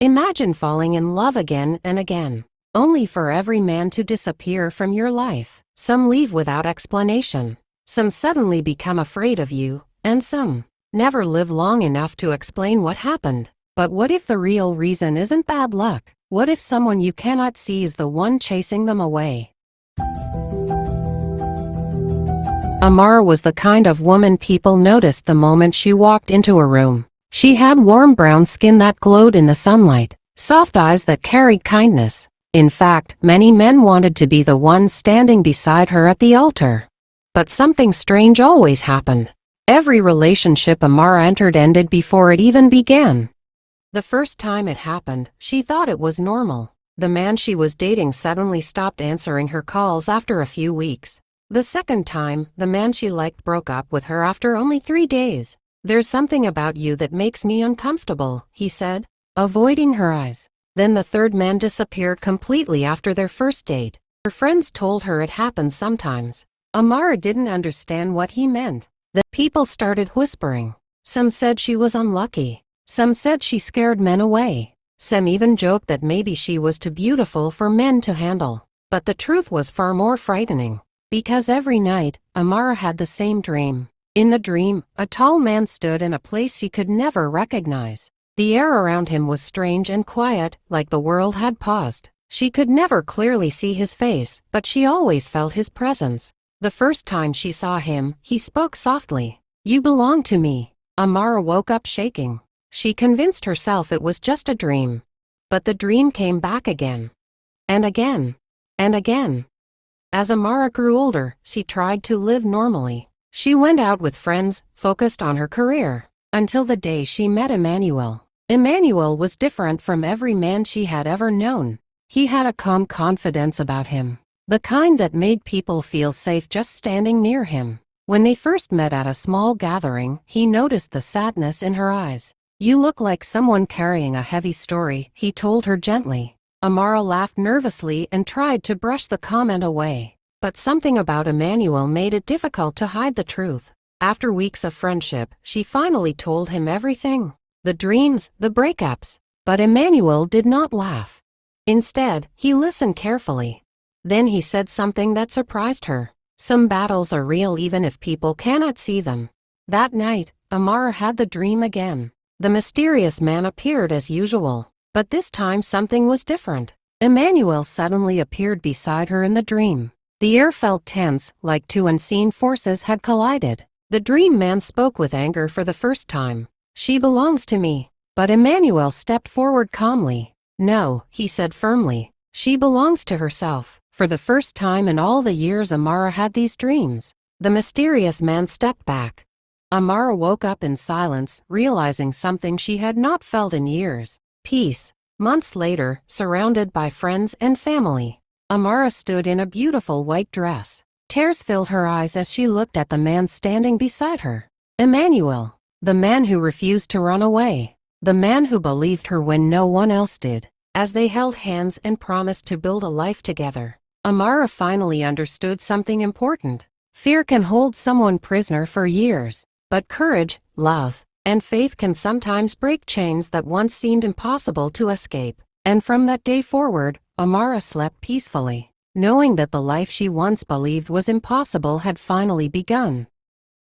Imagine falling in love again and again, only for every man to disappear from your life. Some leave without explanation. Some suddenly become afraid of you, and some never live long enough to explain what happened. But what if the real reason isn't bad luck? What if someone you cannot see is the one chasing them away? Amara was the kind of woman people noticed the moment she walked into a room. She had warm brown skin that glowed in the sunlight, soft eyes that carried kindness. In fact, many men wanted to be the one standing beside her at the altar. But something strange always happened. Every relationship Amara entered ended before it even began. The first time it happened, she thought it was normal. The man she was dating suddenly stopped answering her calls after a few weeks. The second time, the man she liked broke up with her after only 3 days. "There's something about you that makes me uncomfortable," he said, avoiding her eyes. Then the third man disappeared completely after their first date. Her friends told her it happens sometimes. Amara didn't understand what he meant. The people started whispering. Some said she was unlucky. Some said she scared men away. Some even joked that maybe she was too beautiful for men to handle. But the truth was far more frightening. Because every night, Amara had the same dream. In the dream, a tall man stood in a place she could never recognize. The air around him was strange and quiet, like the world had paused. She could never clearly see his face, but she always felt his presence. The first time she saw him, he spoke softly. "You belong to me." Amara woke up shaking. She convinced herself it was just a dream. But the dream came back again. And again. And again. As Amara grew older, she tried to live normally. She went out with friends, focused on her career. Until the day she met Emmanuel. Emmanuel was different from every man she had ever known. He had a calm confidence about him. The kind that made people feel safe just standing near him. When they first met at a small gathering, he noticed the sadness in her eyes. "You look like someone carrying a heavy story," he told her gently. Amara laughed nervously and tried to brush the comment away. But something about Emmanuel made it difficult to hide the truth. After weeks of friendship, she finally told him everything. The dreams, the breakups. But Emmanuel did not laugh. Instead, he listened carefully. Then he said something that surprised her. "Some battles are real even if people cannot see them." That night, Amara had the dream again. The mysterious man appeared as usual. But this time something was different. Emmanuel suddenly appeared beside her in the dream. The air felt tense, like two unseen forces had collided. The dream man spoke with anger for the first time. "She belongs to me." But Emmanuel stepped forward calmly. "No," he said firmly. "She belongs to herself." For the first time in all the years Amara had these dreams, the mysterious man stepped back. Amara woke up in silence, realizing something she had not felt in years. Peace. Months later, surrounded by friends and family, Amara stood in a beautiful white dress. Tears filled her eyes as she looked at the man standing beside her. Emmanuel. The man who refused to run away. The man who believed her when no one else did. As they held hands and promised to build a life together, Amara finally understood something important. Fear can hold someone prisoner for years. But courage, love, and faith can sometimes break chains that once seemed impossible to escape. And from that day forward, Amara slept peacefully, knowing that the life she once believed was impossible had finally begun.